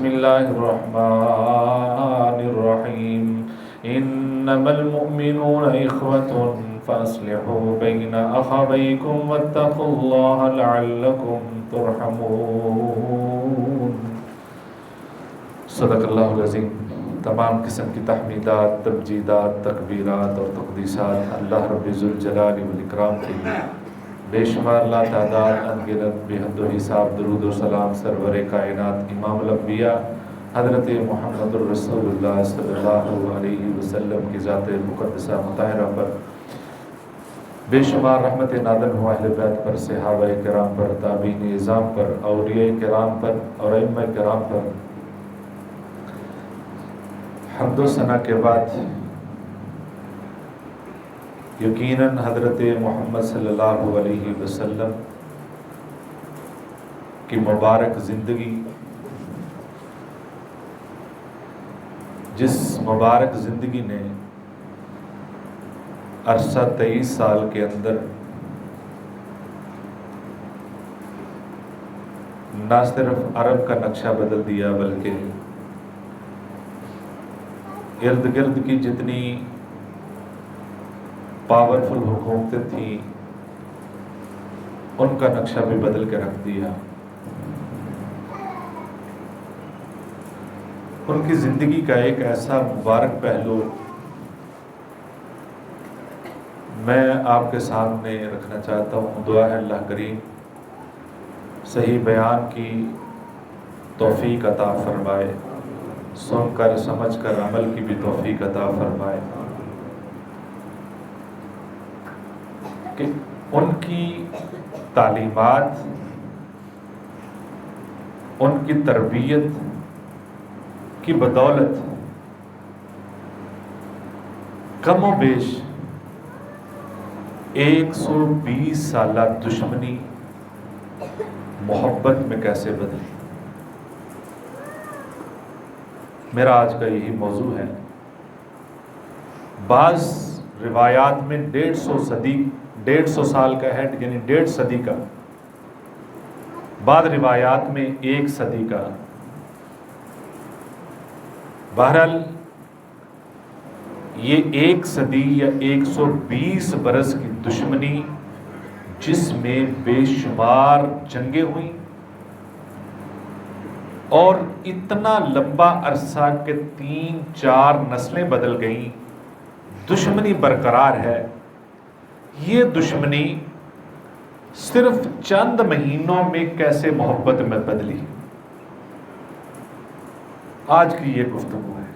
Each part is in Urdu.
بسم اللہ الرحمن الرحیم انما المؤمنون اخوة فاصلحوا بین اخویکم واتقوا اللہ لعلکم ترحمون۔ صدق اللہ العظیم۔ تمام قسم کی تحمیدات، تمجیدات، تکبیرات اور تقدیسات اللہ رب ذوالجلال والاکرام کے لیے، بے شمار لا تعداد انگنت بے حد و حساب درود و سلام سرور کائنات امام الانبیاء حضرت محمد الرسول اللہ صلی اللہ علیہ وسلم کی ذات مقدسہ مطہرہ پر، بے شمار رحمت نازل ہوا اہل بیت پر، صحابہ کرام پر، تابعین اعظام پر، اولیاء کرام پر اور ائمہ کرام پر۔ حمد و ثنا کے بعد یقیناً حضرت محمد صلی اللہ علیہ وسلم کی مبارک زندگی، جس مبارک زندگی نے عرصہ 23 سال کے اندر نہ صرف عرب کا نقشہ بدل دیا بلکہ ارد گرد کی جتنی پاورفل حکومتیں تھیں ان کا نقشہ بھی بدل کے رکھ دیا۔ ان کی زندگی کا ایک ایسا مبارک پہلو میں آپ کے سامنے رکھنا چاہتا ہوں۔ دعا ہے اللہ کریم صحیح بیان کی توفیق عطا فرمائے، سن کر سمجھ کر عمل کی بھی توفیق عطا فرمائے، کہ ان کی تعلیمات، ان کی تربیت کی بدولت کم و بیش 120 سالہ دشمنی محبت میں کیسے بدلی۔ میرا آج کا یہی موضوع ہے۔ بعض روایات میں 150 سال کا ہے، یعنی 1.5 صدی کا، بعض روایات میں 1 صدی کا۔ بہرحال یہ 1 صدی یا 120 برس کی دشمنی، جس میں بے شمار جنگیں ہوئیں اور اتنا لمبا عرصہ کہ 3-4 نسلیں بدل گئیں، دشمنی برقرار ہے۔ یہ دشمنی صرف چند مہینوں میں کیسے محبت میں بدلی، آج کی یہ گفتگو ہے۔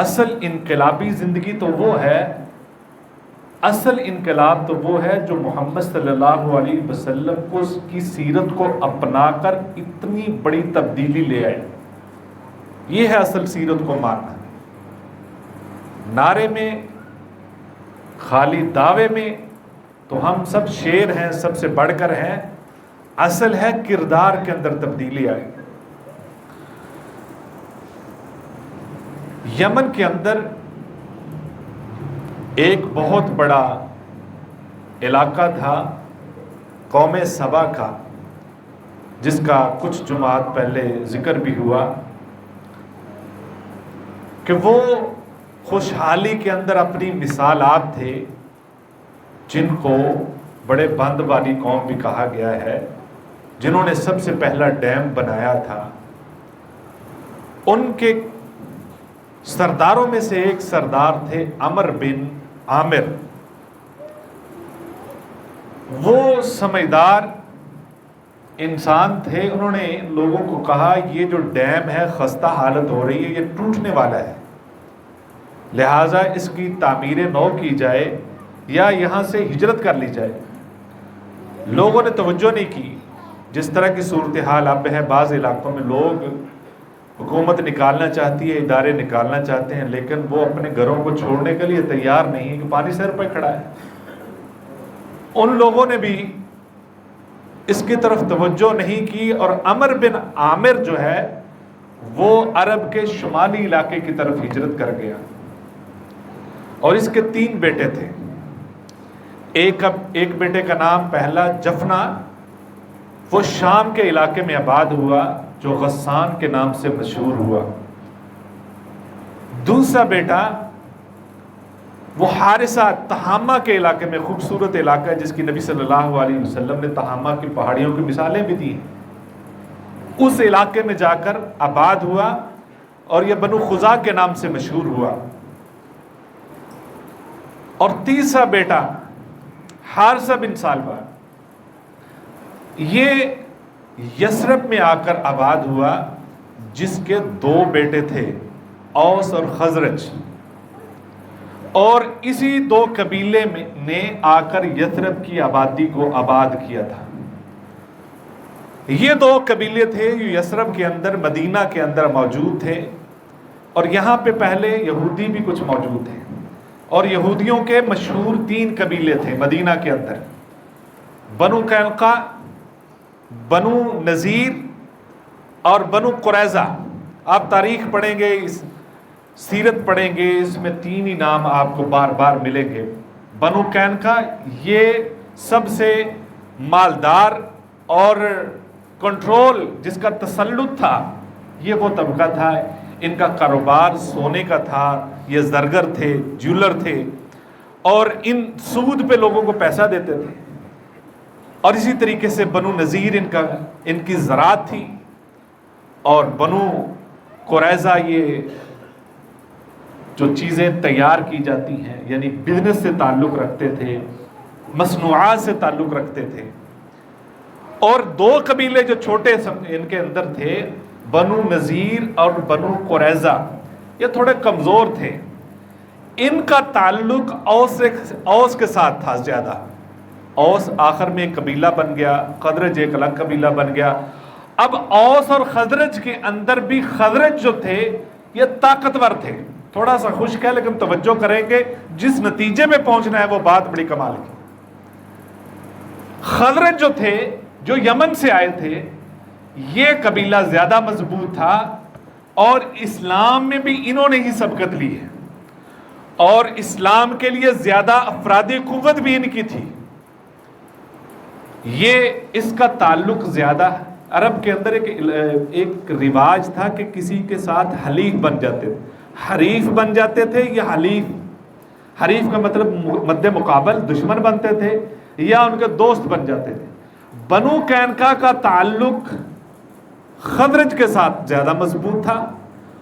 اصل انقلابی زندگی تو وہ ہے، اصل انقلاب تو وہ ہے جو محمد صلی اللہ علیہ وسلم کی سیرت کو اپنا کر اتنی بڑی تبدیلی لے آئے۔ یہ ہے اصل سیرت کو ماننا۔ نعرے میں، خالی دعوے میں تو ہم سب شیر ہیں، سب سے بڑھ کر ہیں، اصل ہے کردار کے اندر تبدیلی آئی۔ یمن کے اندر ایک بہت بڑا علاقہ تھا قوم سبا کا، جس کا کچھ جمعات پہلے ذکر بھی ہوا کہ وہ خوشحالی کے اندر اپنی مثالات تھے، جن کو بڑے بند والی قوم بھی کہا گیا ہے، جنہوں نے سب سے پہلا ڈیم بنایا تھا۔ ان کے سرداروں میں سے ایک سردار تھے عمر بن عامر۔ وہ سمجھدار انسان تھے، انہوں نے لوگوں کو کہا یہ جو ڈیم ہے خستہ حالت ہو رہی ہے، یہ ٹوٹنے والا ہے، لہٰذا اس کی تعمیر نو کی جائے یا یہاں سے ہجرت کر لی جائے۔ لوگوں نے توجہ نہیں کی۔ جس طرح کی صورتحال اب ہے، بعض علاقوں میں لوگ حکومت نکالنا چاہتی ہے، ادارے نکالنا چاہتے ہیں، لیکن وہ اپنے گھروں کو چھوڑنے کے لیے تیار نہیں کہ پانی سر پہ کھڑا ہے۔ ان لوگوں نے بھی اس کی طرف توجہ نہیں کی، اور عمر بن عامر جو ہے وہ عرب کے شمالی علاقے کی طرف ہجرت کر گیا، اور اس کے 3 بیٹے تھے۔ ایک بیٹے کا نام پہلا جفنا، وہ شام کے علاقے میں آباد ہوا، جو غسان کے نام سے مشہور ہوا۔ دوسرا بیٹا وہ حارثہ تہامہ کے علاقے میں، خوبصورت علاقہ ہے جس کی نبی صلی اللہ علیہ وسلم نے تہامہ کی پہاڑیوں کی مثالیں بھی دی ہیں، اس علاقے میں جا کر آباد ہوا اور یہ بنو خزاع کے نام سے مشہور ہوا۔ اور تیسرا بیٹا حارثہ بن سالبہ، یہ یثرب میں آ کر آباد ہوا، جس کے 2 بیٹے تھے، اوس اور خزرج، اور اسی 2 قبیلے نے آ کر یثرب کی آبادی کو آباد کیا تھا۔ یہ 2 قبیلے تھے جو یثرب کے اندر، مدینہ کے اندر موجود تھے، اور یہاں پہ پہلے یہودی بھی کچھ موجود تھے، اور یہودیوں کے مشہور 3 قبیلے تھے مدینہ کے اندر، بنو قینقاع، بنو نذیر اور بنو قریظہ۔ آپ تاریخ پڑھیں گے، سیرت پڑھیں گے، اس میں 3 ہی نام آپ کو بار بار ملیں گے۔ بنو قینقاع یہ سب سے مالدار اور کنٹرول جس کا تسلط تھا، یہ وہ طبقہ تھا، ان کا کاروبار سونے کا تھا، یہ زرگر تھے، جولر تھے، اور ان سود پہ لوگوں کو پیسہ دیتے تھے۔ اور اسی طریقے سے بنو نذیر ان کی زراعت تھی، اور بنو قریظہ یہ جو چیزیں تیار کی جاتی ہیں، یعنی بزنس سے تعلق رکھتے تھے، مصنوعات سے تعلق رکھتے تھے۔ اور 2 قبیلے جو چھوٹے ان کے اندر تھے، بنو نذیر اور بنو قریظہ، یہ تھوڑے کمزور تھے، ان کا تعلق اوس کے ساتھ تھا زیادہ۔ اوس آخر میں ایک قبیلہ بن گیا، خزرج ایک الگ قبیلہ بن گیا۔ اب اوس اور خزرج کے اندر بھی خزرج جو تھے یہ طاقتور تھے، تھوڑا سا خشک ہے لیکن توجہ کریں گے، جس نتیجے میں پہنچنا ہے وہ بات بڑی کمال کی۔ خزرج جو تھے، جو یمن سے آئے تھے، یہ قبیلہ زیادہ مضبوط تھا، اور اسلام میں بھی انہوں نے ہی سبقت لی ہے، اور اسلام کے لیے زیادہ افرادی قوت بھی ان کی تھی۔ یہ اس کا تعلق زیادہ، عرب کے اندر ایک رواج تھا کہ کسی کے ساتھ حلیف بن جاتے تھے، حریف بن جاتے تھے، یا حریف کا مطلب مد مقابل دشمن بنتے تھے، یا ان کے دوست بن جاتے تھے۔ بنو قینقاع کا تعلق خزرج کے ساتھ زیادہ مضبوط تھا،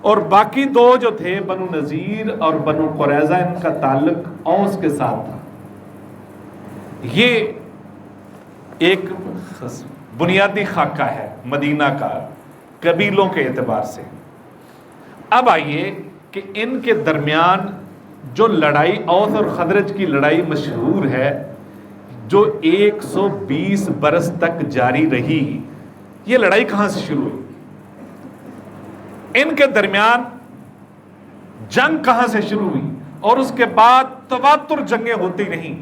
اور باقی 2 جو تھے بنو نذیر اور بنو قریظہ، ان کا تعلق اوس کے ساتھ تھا۔ یہ ایک بنیادی خاکہ ہے مدینہ کا قبیلوں کے اعتبار سے۔ اب آئیے کہ ان کے درمیان جو لڑائی، اوس اور خزرج کی لڑائی مشہور ہے، جو 120 برس تک جاری رہی، یہ لڑائی کہاں سے شروع ہوئی؟ ان کے درمیان جنگ کہاں سے شروع ہوئی؟ اور اس کے بعد تواتر جنگیں ہوتی نہیں،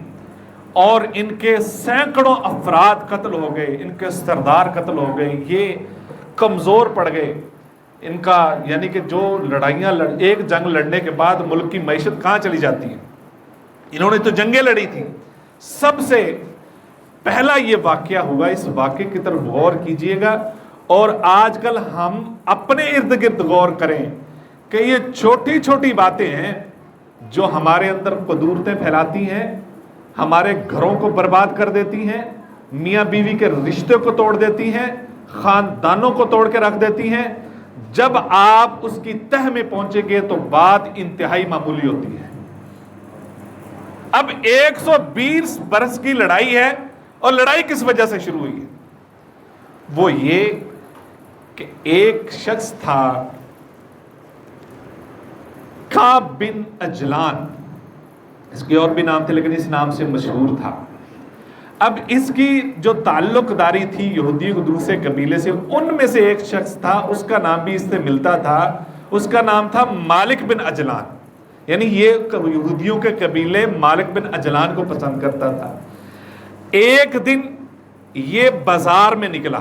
اور ان کے سینکڑوں افراد قتل ہو گئے، ان کے سردار قتل ہو گئے، یہ کمزور پڑ گئے۔ ان کا یعنی کہ جو لڑائیاں ایک جنگ لڑنے کے بعد ملک کی معیشت کہاں چلی جاتی ہے، انہوں نے تو جنگیں لڑی تھیں۔ سب سے پہلا یہ واقعہ ہوا، اس واقعے کی طرف غور کیجئے گا، اور آج کل ہم اپنے ارد گرد غور کریں کہ یہ چھوٹی چھوٹی باتیں ہیں جو ہمارے اندر قدورتیں پھیلاتی ہیں، ہمارے گھروں کو برباد کر دیتی ہیں، میاں بیوی کے رشتے کو توڑ دیتی ہیں، خاندانوں کو توڑ کے رکھ دیتی ہیں۔ جب آپ اس کی تہ میں پہنچیں گے تو بات انتہائی معمولی ہوتی ہے۔ اب 120 برس کی لڑائی ہے، اور لڑائی کس وجہ سے شروع ہوئی ہے؟ وہ یہ کہ ایک شخص تھا کعب بن عجلان، اس کے اور بھی نام تھے لیکن اس نام سے مشہور تھا۔ اب اس کی جو تعلق داری تھی یہودی کو دوسرے قبیلے سے، ان میں سے ایک شخص تھا، اس کا نام بھی اس سے ملتا تھا، اس کا نام تھا مالک بن عجلان، یعنی یہ یہودیوں کے قبیلے مالک بن عجلان کو پسند کرتا تھا۔ ایک دن یہ بازار میں نکلا،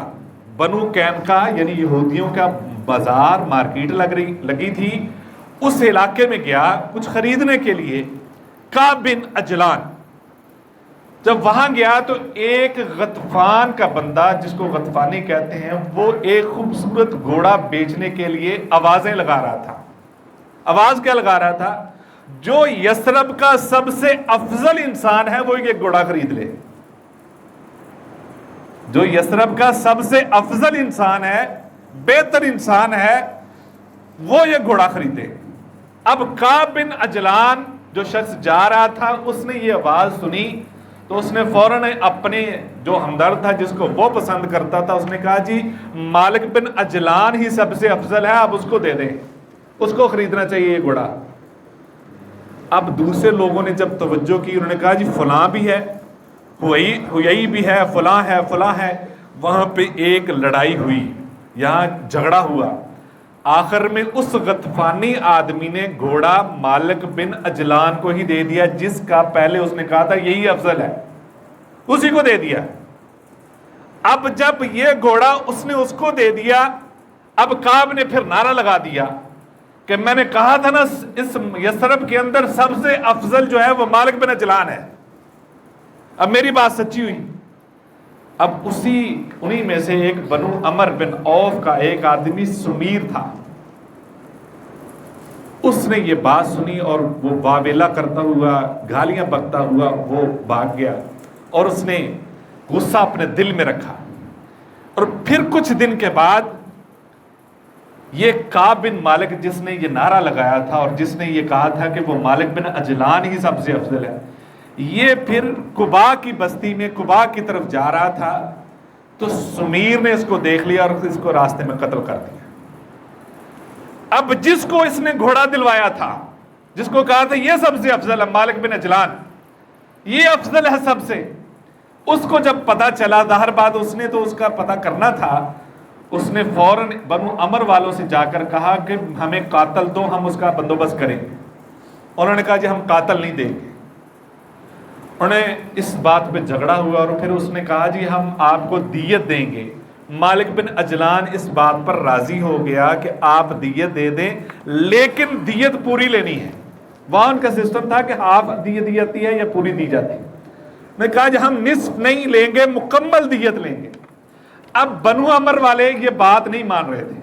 بنو قینقاع یعنی یہودیوں کا بازار، مارکیٹ لگی تھی، اس علاقے میں گیا کچھ خریدنے کے لیے۔ کعب بن عجلان جب وہاں گیا تو ایک غطفان کا بندہ، جس کو غطفانی کہتے ہیں، وہ ایک خوبصورت گھوڑا بیچنے کے لیے آوازیں لگا رہا تھا۔ آواز کیا لگا رہا تھا؟ جو یثرب کا سب سے افضل انسان ہے وہ یہ گھوڑا خرید لے، جو یثرب کا سب سے افضل انسان ہے، بہتر انسان ہے، وہ یہ گھوڑا خریدے۔ اب کعب بن عجلان جو شخص جا رہا تھا، اس نے یہ آواز سنی تو اس نے فوراً اپنے جو ہمدرد تھا، جس کو وہ پسند کرتا تھا، اس نے کہا جی مالک بن عجلان ہی سب سے افضل ہے، آپ اس کو دے دیں، اس کو خریدنا چاہیے یہ گھوڑا۔ اب دوسرے لوگوں نے جب توجہ کی، انہوں نے کہا جی فلاں بھی ہے، ہوئی بھی ہے، فلاں ہے، فلاں ہے۔ وہاں پہ ایک لڑائی ہوئی، یہاں جھگڑا ہوا۔ آخر میں اس غطفانی آدمی نے گھوڑا مالک بن عجلان کو ہی دے دیا، جس کا پہلے اس نے کہا تھا یہی افضل ہے، اسی کو دے دیا۔ اب جب یہ گھوڑا اس نے اس کو دے دیا، اب کعب نے پھر نعرہ لگا دیا کہ میں نے کہا تھا نا اس یثرب کے اندر سب سے افضل جو ہے وہ مالک بن عجلان ہے، اب میری بات سچی ہوئی۔ اب انہی میں سے ایک بنو عمر بن عوف کا ایک آدمی سمیر تھا، اس نے یہ بات سنی اور وہ واویلا کرتا ہوا، گالیاں بکتا ہوا وہ بھاگ گیا، اور اس نے غصہ اپنے دل میں رکھا۔ اور پھر کچھ دن کے بعد یہ کعب بن مالک، جس نے یہ نعرہ لگایا تھا اور جس نے یہ کہا تھا کہ وہ مالک بن عجلان ہی سب سے افضل ہے، یہ پھر قباء کی بستی میں قباء کی طرف جا رہا تھا، تو سمیر نے اس کو دیکھ لیا اور اس کو راستے میں قتل کر دیا۔ اب جس کو اس نے گھوڑا دلوایا تھا، جس کو کہا تھا یہ سب سے افضل ہے مالک بن عجلان، یہ افضل ہے سب سے، اس کو جب پتا چلا، ظاہر بات اس نے تو اس کا پتا کرنا تھا، اس نے فوراً بنو عمر والوں سے جا کر کہا کہ ہمیں قاتل دو، ہم اس کا بندوبست کریں گے۔ انہوں نے کہا جی ہم قاتل نہیں دیں گے۔ انہوں نے اس بات پہ جھگڑا ہوا اور پھر اس نے کہا جی ہم آپ کو دیت دیں گے۔ مالک بن عجلان اس بات پر راضی ہو گیا کہ آپ دیت دے دیں، لیکن دیت پوری لینی ہے۔ وہاں ان کا سسٹم تھا کہ ہاف دیت دی جاتی ہے یا پوری دی جاتی ہے۔ میں کہا جی ہم نصف نہیں لیں گے، مکمل دیت لیں گے۔ اب بنو عمر والے یہ بات نہیں مان رہے تھے،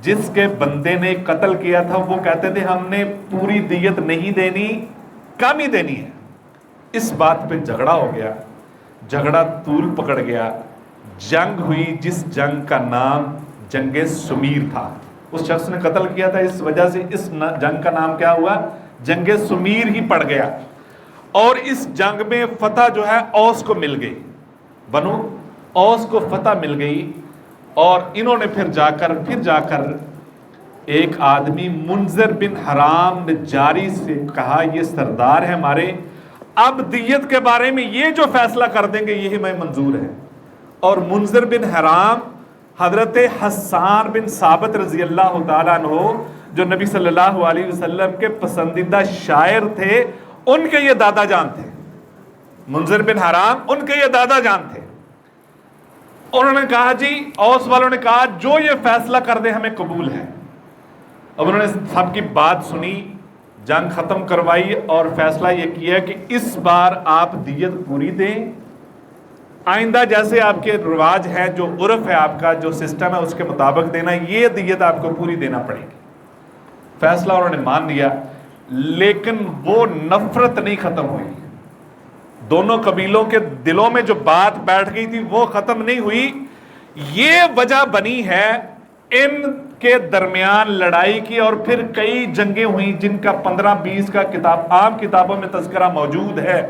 جس کے بندے نے قتل کیا تھا وہ کہتے تھے ہم نے پوری دیت نہیں دینی، کم ہی دینی ہے۔ اس بات پہ جھگڑا ہو گیا، جھگڑا طول پکڑ گیا، جنگ ہوئی جس جنگ کا نام جنگ سمیر تھا۔ اس شخص نے قتل کیا تھا، اس وجہ سے اس جنگ کا نام کیا ہوا؟ جنگ سمیر ہی پڑ گیا۔ اور اس جنگ میں فتح جو ہے اوس کو مل گئی، بنو اوس کو فتح مل گئی۔ اور انہوں نے پھر جا کر ایک آدمی منذر بن حرام نے جاری سے کہا یہ سردار ہے ہمارے، اب دیت کے بارے میں یہ جو فیصلہ کر دیں گے یہی میں منظور ہے۔ اور منذر بن حرام حضرت حسان بن ثابت رضی اللہ تعالیٰ عنہ جو نبی صلی اللہ علیہ وسلم کے پسندیدہ شاعر تھے، ان کے یہ دادا جان تھے۔ منذر بن حرام ان کے یہ دادا جان تھے۔ انہوں نے کہا جی اوس والوں نے کہا جو یہ فیصلہ کر دے ہمیں قبول ہے۔ اب انہوں نے سب کی بات سنی، جنگ ختم کروائی اور فیصلہ یہ کیا کہ اس بار آپ دیت پوری دیں، آئندہ جیسے آپ کے رواج ہے، جو عرف ہے آپ کا، جو سسٹم ہے اس کے مطابق دینا، یہ دیت آپ کو پوری دینا پڑے گی۔ فیصلہ انہوں نے مان لیا، لیکن وہ نفرت نہیں ختم ہوئی۔ دونوں قبیلوں کے دلوں میں جو بات بیٹھ گئی تھی وہ ختم نہیں ہوئی۔ یہ وجہ بنی ہے ان کے درمیان لڑائی کی، اور پھر کئی جنگیں ہوئیں جن کا 15-20 کا عام کتابوں میں تذکرہ موجود ہے۔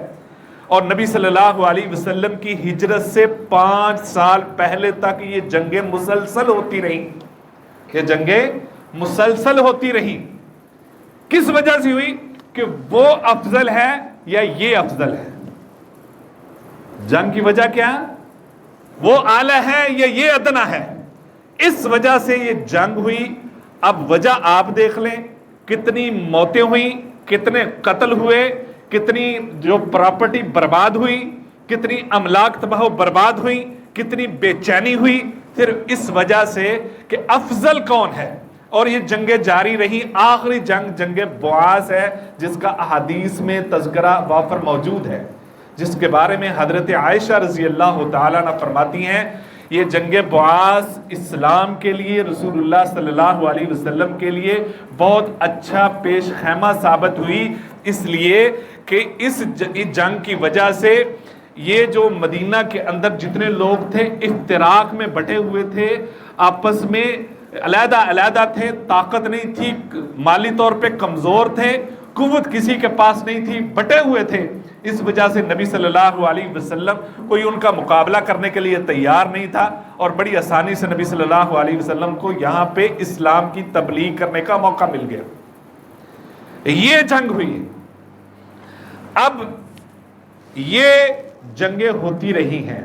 اور نبی صلی اللہ علیہ وسلم کی ہجرت سے 5 سال پہلے تک یہ جنگیں مسلسل ہوتی رہیں، یہ جنگیں مسلسل ہوتی رہیں۔ کس وجہ سے ہوئی؟ کہ وہ افضل ہے یا یہ افضل ہے۔ جنگ کی وجہ کیا؟ وہ اعلیٰ ہے یا یہ ادنا ہے۔ اس وجہ سے یہ جنگ ہوئی۔ اب وجہ آپ دیکھ لیں، کتنی موتیں ہوئیں، کتنے قتل ہوئے، کتنی جو پراپرٹی برباد ہوئی، کتنی املاک تباہ و برباد ہوئی، کتنی بے چینی ہوئی، پھر اس وجہ سے کہ افضل کون ہے۔ اور یہ جنگیں جاری رہی۔ آخری جنگ جنگ بعاث ہے، جس کا احادیث میں تذکرہ وافر موجود ہے۔ جس کے بارے میں حضرت عائشہ رضی اللہ تعالیٰ عنہ فرماتی ہیں یہ جنگ بعاث اسلام کے لیے، رسول اللہ صلی اللہ علیہ وسلم کے لیے بہت اچھا پیش خیمہ ثابت ہوئی، اس لیے کہ اس جنگ کی وجہ سے یہ جو مدینہ کے اندر جتنے لوگ تھے افتراق میں بٹے ہوئے تھے، آپس میں علیحدہ علیحدہ تھے، طاقت نہیں تھی، مالی طور پہ کمزور تھے، قوت کسی کے پاس نہیں تھی، بٹے ہوئے تھے، اس وجہ سے نبی صلی اللہ علیہ وسلم کوئی ان کا مقابلہ کرنے کے لیے تیار نہیں تھا، اور بڑی آسانی سے نبی صلی اللہ علیہ وسلم کو یہاں پہ اسلام کی تبلیغ کرنے کا موقع مل گیا۔ یہ جنگ ہوئی ہے۔ اب یہ جنگیں ہوتی رہی ہیں،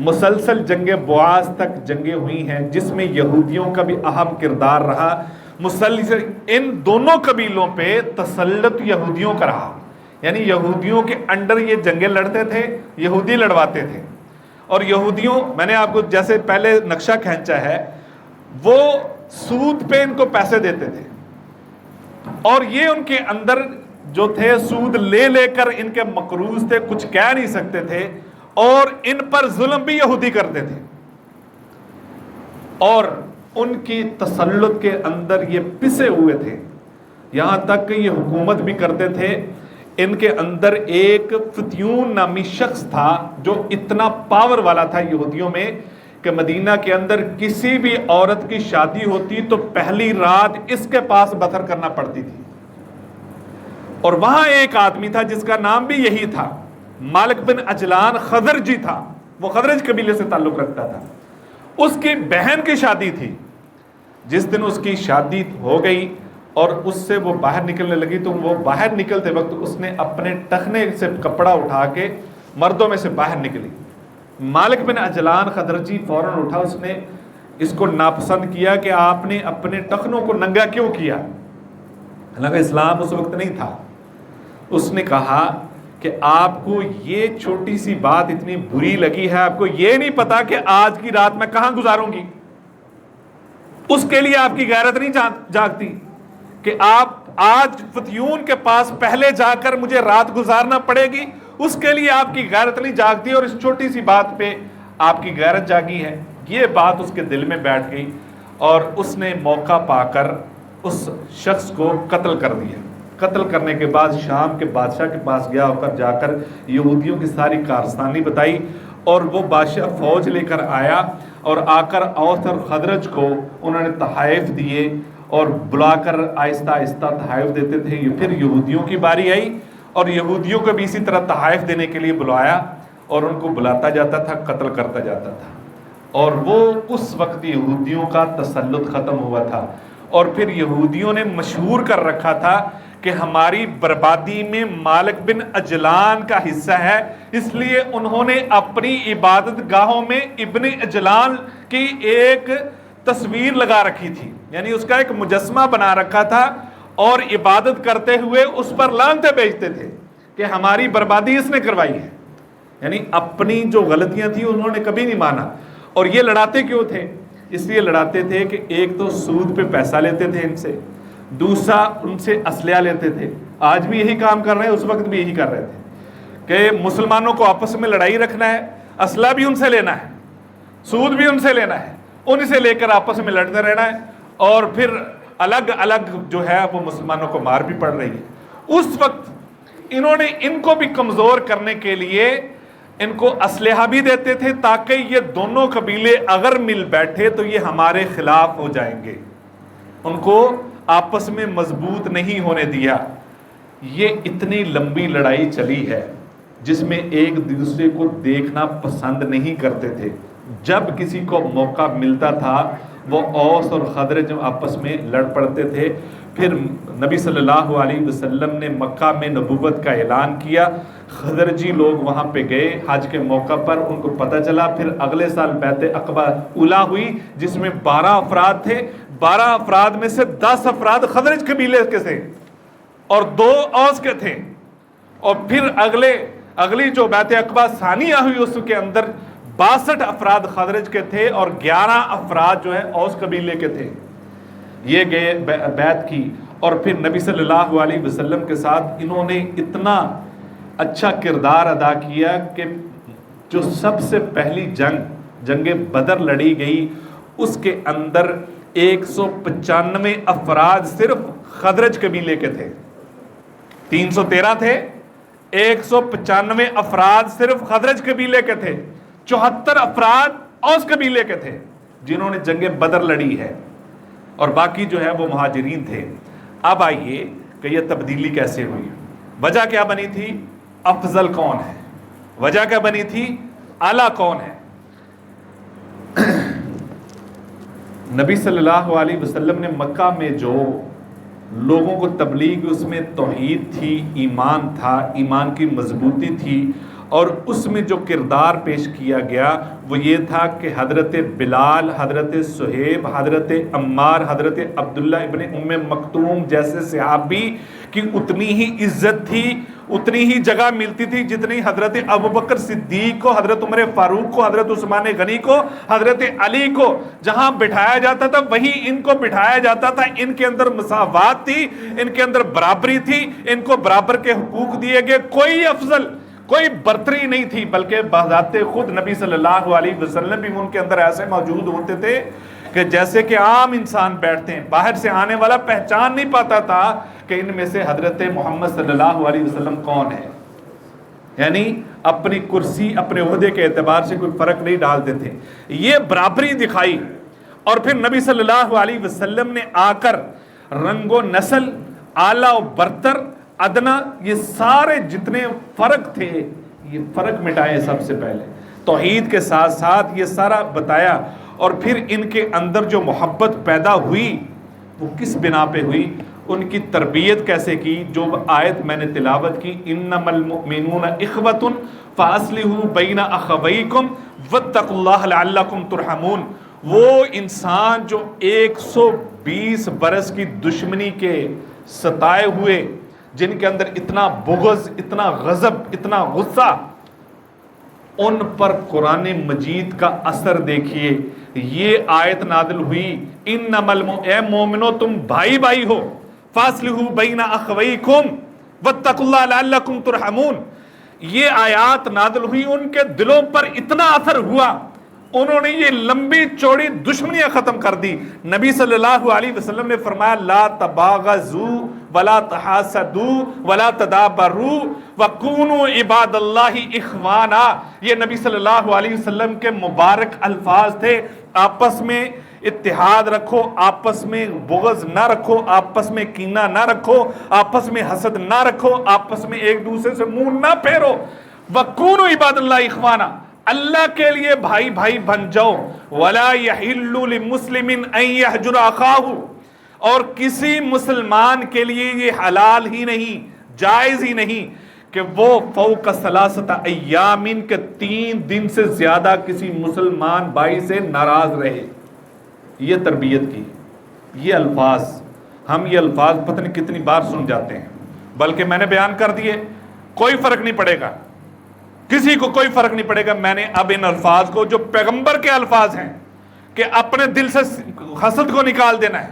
مسلسل جنگ بعاث تک جنگیں ہوئی ہیں، جس میں یہودیوں کا بھی اہم کردار رہا۔ مسلسل ان دونوں قبیلوں پہ تسلط یہودیوں کا رہا، یعنی یہودیوں کے انڈر یہ جنگیں لڑتے تھے، یہودی لڑواتے تھے، اور یہودیوں، میں نے آپ کو جیسے پہلے نقشہ کھینچا ہے، وہ سود پہ ان کو پیسے دیتے تھے، اور یہ ان کے اندر جو تھے سود لے لے کر ان کے مقروض تھے، کچھ کہہ نہیں سکتے تھے، اور ان پر ظلم بھی یہودی کرتے تھے، اور ان کی تسلط کے اندر یہ پسے ہوئے تھے، یہاں تک کہ یہ حکومت بھی کرتے تھے۔ ان کے اندر ایک فتیون نامی شخص تھا جو اتنا پاور والا تھا یہودیوں میں کہ مدینہ کے اندر کسی بھی عورت کی شادی ہوتی تو پہلی رات اس کے پاس بسر کرنا پڑتی تھی، اور وہاں ایک آدمی تھا جس کا نام بھی یہی تھا، مالک بن عجلان خزرجی تھا، وہ خزرج قبیلے سے تعلق رکھتا تھا۔ اس کی بہن کی شادی تھی، جس دن اس کی شادی ہو گئی اور اس سے وہ باہر نکلنے لگی، تو وہ باہر نکلتے وقت اس نے اپنے ٹخنے سے کپڑا اٹھا کے مردوں میں سے باہر نکلی۔ مالک بن عجلان خزرجی فوراً اٹھا، اس نے اس کو ناپسند کیا کہ آپ نے اپنے ٹخنوں کو ننگا کیوں کیا، حالانکہ اسلام اس وقت نہیں تھا۔ اس نے کہا کہ آپ کو یہ چھوٹی سی بات اتنی بری لگی ہے، آپ کو یہ نہیں پتا کہ آج کی رات میں کہاں گزاروں گی، اس کے لیے آپ کی غیرت نہیں جاگتی کہ آپ آج فتیون کے پاس پہلے جا کر مجھے رات گزارنا پڑے گی، اس کے لیے آپ کی غیرت نہیں جاگتی، اور اس چھوٹی سی بات پہ آپ کی غیرت جاگی ہے۔ یہ بات اس کے دل میں بیٹھ گئی، اور اس نے موقع پا کر اس شخص کو قتل کر دیا۔ قتل کرنے کے بعد شام کے بادشاہ کے پاس گیا اور جا کر یہودیوں کی ساری کارستانی بتائی، اور وہ بادشاہ فوج لے کر آیا، اور آ کر اوس اور خزرج کو انہوں نے تحائف دیے، اور بلا کر آہستہ آہستہ تحائف دیتے تھے۔ پھر یہودیوں کی باری آئی، اور یہودیوں کو بھی اسی طرح تحائف دینے کے لیے بلایا، اور ان کو بلاتا جاتا تھا، قتل کرتا جاتا تھا، اور وہ اس وقت یہودیوں کا تسلط ختم ہوا تھا۔ اور پھر یہودیوں نے مشہور کر رکھا تھا کہ ہماری بربادی میں مالک بن عجلان کا حصہ ہے، اس لیے انہوں نے اپنی عبادت گاہوں میں ابن عجلان کی ایک تصویر لگا رکھی تھی، یعنی اس کا ایک مجسمہ بنا رکھا تھا، اور عبادت کرتے ہوئے اس پر لعنتیں بھیجتے تھے کہ ہماری بربادی اس نے کروائی ہے، یعنی اپنی جو غلطیاں تھیں انہوں نے کبھی نہیں مانا۔ اور یہ لڑاتے کیوں تھے؟ اس لیے لڑاتے تھے کہ ایک تو سود پہ پیسہ لیتے تھے ان سے، دوسرا ان سے اسلحہ لیتے تھے، آج بھی یہی کام کر رہے ہیں، اس وقت بھی یہی کر رہے تھے کہ مسلمانوں کو آپس میں لڑائی رکھنا ہے، اسلحہ بھی ان سے لینا ہے، سود بھی ان سے لینا ہے، ان سے لے کر آپس میں لڑتے رہنا ہے، اور پھر الگ الگ جو ہے وہ مسلمانوں کو مار بھی پڑ رہی ہے۔ اس وقت انہوں نے ان کو بھی کمزور کرنے کے لیے ان کو اسلحہ بھی دیتے تھے، تاکہ یہ دونوں قبیلے اگر مل بیٹھے تو یہ ہمارے خلاف ہو جائیں گے، ان کو آپس میں مضبوط نہیں ہونے دیا۔ یہ اتنی لمبی لڑائی چلی ہے جس میں ایک دوسرے کو دیکھنا پسند نہیں کرتے تھے۔ جب کسی کو موقع ملتا تھا وہ اوس اور خزرج آپس میں لڑ پڑتے تھے۔ پھر نبی صلی اللہ علیہ وسلم نے مکہ میں نبوت کا اعلان کیا، خزرجی لوگ وہاں پہ گئے حج کے موقع پر، ان کو پتہ چلا۔ پھر اگلے سال بیعت عقبہ اولیٰ ہوئی جس میں 12 افراد تھے، 12 افراد میں سے 10 افراد خزرج قبیلے کے تھے اور 2 اوس کے تھے، اور پھر اگلی جو بیعت عقبہ ثانیہ ہوئی اس کے اندر 62 افراد خزرج کے تھے اور 11 افراد جو ہے اوس قبیلے کے تھے۔ یہ گئے بیعت کی، اور پھر نبی صلی اللہ علیہ وسلم کے ساتھ انہوں نے اتنا اچھا کردار ادا کیا کہ جو سب سے پہلی جنگ بدر لڑی گئی اس کے اندر 195 افراد صرف خزرج قبیلے کے تھے. 313 تھے, 195 افراد صرف خزرج قبیلے کے تھے, 74 افراد اوس قبیلے کے تھے جنہوں نے جنگ بدر لڑی ہے, اور باقی جو ہے وہ مہاجرین تھے. اب آئیے کہ یہ تبدیلی کیسے ہوئی, وجہ کیا بنی تھی, افضل کون ہے, وجہ کیا بنی تھی, اعلیٰ کون ہے. نبی صلی اللہ علیہ وسلم نے مکہ میں جو لوگوں کو تبلیغ, اس میں توحید تھی, ایمان تھا, ایمان کی مضبوطی تھی, اور اس میں جو کردار پیش کیا گیا وہ یہ تھا کہ حضرت بلال, حضرت صہیب, حضرت عمار, حضرت عبداللہ ابن ام مکتوم جیسے صحابی کی اتنی ہی عزت تھی, اتنی ہی جگہ ملتی تھی جتنی حضرت ابوبکر صدیق کو, حضرت عمر فاروق کو, حضرت عثمان غنی کو, حضرت علی کو جہاں بٹھایا جاتا تھا وہیں ان کو بٹھایا جاتا تھا. ان کے اندر مساوات تھی, ان کے اندر برابری تھی, ان کو برابر کے حقوق دیے گئے, کوئی افضل, کوئی برتری نہیں تھی, بلکہ بذات خود نبی صلی اللہ علیہ وسلم بھی ان کے اندر ایسے موجود ہوتے تھے کہ جیسے کہ عام انسان بیٹھتے ہیں, باہر سے آنے والا پہچان نہیں پاتا تھا کہ ان میں سے حضرت محمد صلی اللہ علیہ وسلم کون ہے. یعنی اپنی کرسی, اپنے عہدے کے اعتبار سے کوئی فرق نہیں ڈالتے تھے. یہ برابری دکھائی, اور پھر نبی صلی اللہ علیہ وسلم نے آ کر رنگ و نسل, اعلیٰ و برتر, ادنا, یہ سارے جتنے فرق تھے یہ فرق مٹائے. سب سے پہلے توحید کے ساتھ ساتھ یہ سارا بتایا, اور پھر ان کے اندر جو محبت پیدا ہوئی وہ کس بنا پہ ہوئی, ان کی تربیت کیسے کی. جو آیت میں نے تلاوت کی, انما المؤمنون اخوۃ فاصلحوا بین اخویکم واتقوا اللہ لعلکم ترحمون, وہ انسان جو 120 برس کی دشمنی کے ستائے ہوئے, جن کے اندر اتنا بغض, اتنا غضب, اتنا غصہ, ان پر قرآن مجید کا اثر دیکھیے. یہ آیت نازل ہوئی, انما اے مومنو تم بھائی بھائی ہو, فاصلحوا بین اخویکم واتقوا اللہ لعلکم ترحمون. یہ آیات نازل ہوئی, ان کے دلوں پر اتنا اثر ہوا, انہوں نے یہ لمبی چوڑی دشمنیاں ختم کر دی. نبی صلی اللہ علیہ وسلم نے فرمایا لا تباغضوا ولا تحاسدوا ولا تدابروا وکونوا عباد اللہ اخوانا. یہ نبی صلی اللہ علیہ وسلم کے مبارک الفاظ تھے. آپس میں اتحاد رکھو, آپس میں بغض نہ رکھو, آپس میں کینہ نہ رکھو, آپس میں حسد نہ رکھو, آپس میں ایک دوسرے سے منہ نہ پھیرو. وکونوا عباد اللہ اخوانا, اللہ کے لیے بھائی بھائی بن جاؤ. وَلَا يَحِلُّ لِمُسْلِمٍ أَن يَحْجُرَ أَخَاهُ, اور کسی مسلمان کے لیے یہ حلال ہی نہیں, جائز ہی نہیں کہ وہ فوق ثلاثۃ ایام, کے 3 دن سے زیادہ کسی مسلمان بھائی سے ناراض رہے. یہ تربیت کی, یہ الفاظ, ہم یہ الفاظ پتہ نہیں کتنی بار سن جاتے ہیں, بلکہ میں نے بیان کر دیے, کوئی فرق نہیں پڑے گا, کسی کو کوئی فرق نہیں پڑے گا. میں نے اب ان الفاظ کو جو پیغمبر کے الفاظ ہیں کہ اپنے دل سے حسد کو نکال دینا ہے,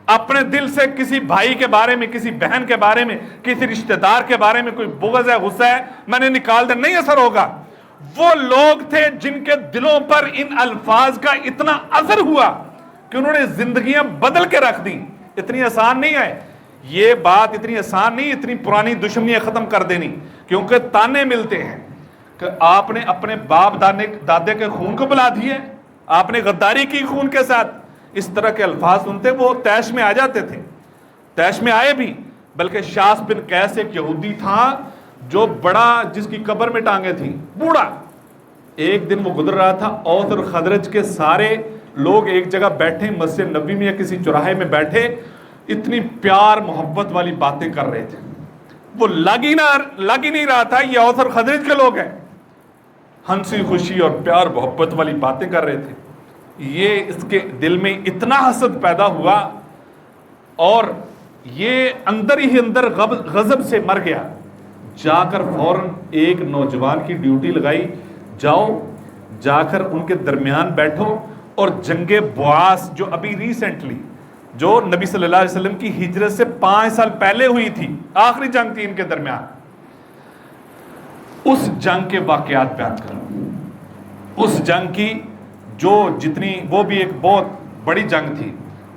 اپنے دل سے کسی بھائی کے بارے میں, کسی بہن کے بارے میں, کسی رشتہ دار کے بارے میں کوئی بغض ہے, غصہ ہے, میں نے نکال دینا, نہیں اثر ہوگا. وہ لوگ تھے جن کے دلوں پر ان الفاظ کا اتنا اثر ہوا کہ انہوں نے زندگیاں بدل کے رکھ دیں. اتنی آسان نہیں ہے یہ بات, اتنی آسان نہیں اتنی پرانی دشمنیاں ختم کر دینی, کیونکہ تانے ملتے ہیں کہ آپ نے اپنے باپ دادے کے خون کو بلا دیے, آپ نے غداری کی خون کے ساتھ. اس طرح کے الفاظ سنتے وہ طیش میں آ جاتے تھے, طیش میں آئے بھی. بلکہ شاس بن قیس ایک یہودی تھا جو بڑا, جس کی قبر میں ٹانگیں تھیں, بوڑھا. ایک دن وہ گزر رہا تھا, اوس اور خزرج کے سارے لوگ ایک جگہ بیٹھے, مسجد نبوی میں یا کسی چوراہے میں بیٹھے, اتنی پیار محبت والی باتیں کر رہے تھے. وہ لگ ہی نہیں رہا تھا یہ اوس اور خزرج کے لوگ ہیں, ہنسی خوشی اور پیار محبت والی باتیں کر رہے تھے. یہ اس کے دل میں اتنا حسد پیدا ہوا, اور یہ اندر ہی اندر غضب سے مر گیا. جا کر فوراً ایک نوجوان کی ڈیوٹی لگائی, جاؤ جا کر ان کے درمیان بیٹھو, اور جنگ بواس جو ابھی ریسنٹلی, جو نبی صلی اللہ علیہ وسلم کی ہجرت سے 5 سال پہلے ہوئی تھی, آخری جنگ تھی ان کے درمیان, اس جنگ کے واقعات بیان کرو، اس جنگ کی جو جتنی، وہ بھی ایک بہت بڑی جنگ تھی،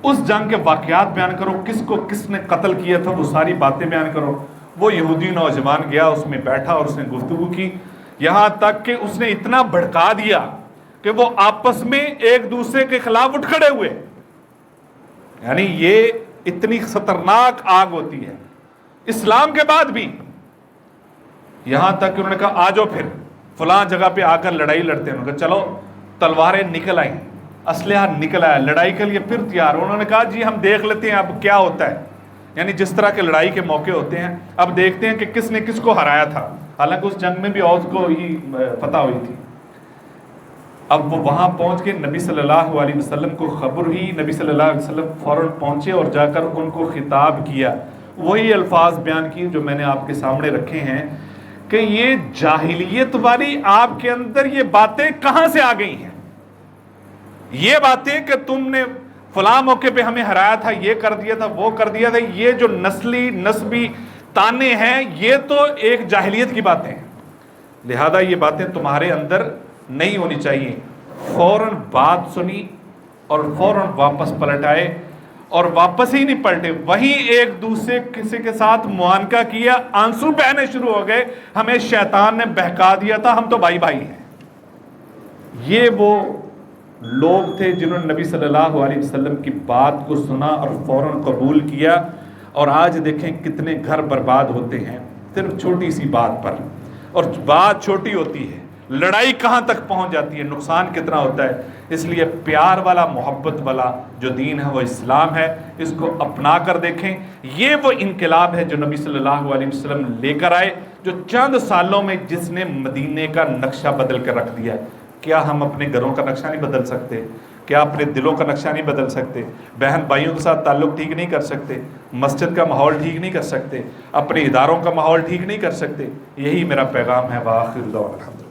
اس جنگ کے واقعات بیان کرو، کس کو کس نے قتل کیا تھا وہ ساری باتیں بیان کرو۔ وہ یہودی نوجوان گیا، اس میں بیٹھا اور اس نے گفتگو کی، یہاں تک کہ اس نے اتنا بھڑکا دیا کہ وہ آپس میں ایک دوسرے کے خلاف اٹھ کھڑے ہوئے۔ یعنی یہ اتنی خطرناک آگ ہوتی ہے اسلام کے بعد بھی، یہاں تک کہ انہوں نے کہا آ جاؤ پھر فلاں جگہ پہ آ کر لڑائی لڑتے ہیں۔ انہوں نے کہا چلو، تلواریں نکل آئیں، اسلحہ نکل آیا، لڑائی کے لیے پھر تیار۔ انہوں نے کہا جی ہم دیکھ لیتے ہیں اب کیا ہوتا ہے، یعنی جس طرح کے لڑائی کے موقع ہوتے ہیں، اب دیکھتے ہیں کہ کس نے کس کو ہرایا تھا، حالانکہ اس جنگ میں بھی اوس کو ہی فتح ہوئی تھی۔ اب وہ وہاں پہنچ کے نبی صلی اللہ علیہ وسلم کو خبر ہوئی، نبی صلی اللہ علیہ وسلم فوراً پہنچے اور جا کر ان کو خطاب کیا، وہی الفاظ بیان کیے جو میں نے آپ کے سامنے رکھے ہیں کہ یہ جاہلیت والی آپ کے اندر یہ باتیں کہاں سے آ گئی ہیں؟ یہ باتیں کہ تم نے فلاں موقع پہ ہمیں ہرایا تھا، یہ کر دیا تھا، وہ کر دیا تھا، یہ جو نسبی تانے ہیں یہ تو ایک جاہلیت کی باتیں ہیں، لہذا یہ باتیں تمہارے اندر نہیں ہونی چاہیے۔ فوراً بات سنی اور فوراً واپس پلٹ آئے، اور واپس ہی نہیں پلٹے، وہیں ایک دوسرے کسی کے ساتھ معانقہ کیا، آنسو بہنے شروع ہو گئے، ہمیں شیطان نے بہکا دیا تھا، ہم تو بھائی بھائی ہیں۔ یہ وہ لوگ تھے جنہوں نے نبی صلی اللہ علیہ وسلم کی بات کو سنا اور فوراً قبول کیا، اور آج دیکھیں کتنے گھر برباد ہوتے ہیں صرف چھوٹی سی بات پر، اور بات چھوٹی ہوتی ہے لڑائی کہاں تک پہنچ جاتی ہے، نقصان کتنا ہوتا ہے۔ اس لیے پیار والا، محبت والا جو دین ہے وہ اسلام ہے، اس کو اپنا کر دیکھیں۔ یہ وہ انقلاب ہے جو نبی صلی اللہ علیہ وسلم لے کر آئے، جو چند سالوں میں جس نے مدینے کا نقشہ بدل کر رکھ دیا۔ کیا ہم اپنے گھروں کا نقشہ نہیں بدل سکتے؟ کیا اپنے دلوں کا نقشہ نہیں بدل سکتے؟ بہن بھائیوں کے ساتھ تعلق ٹھیک نہیں کر سکتے؟ مسجد کا ماحول ٹھیک نہیں کر سکتے؟ اپنے اداروں کا ماحول ٹھیک نہیں کر سکتے؟ یہی میرا پیغام ہے۔ وآخر دعوانا الحمدللہ۔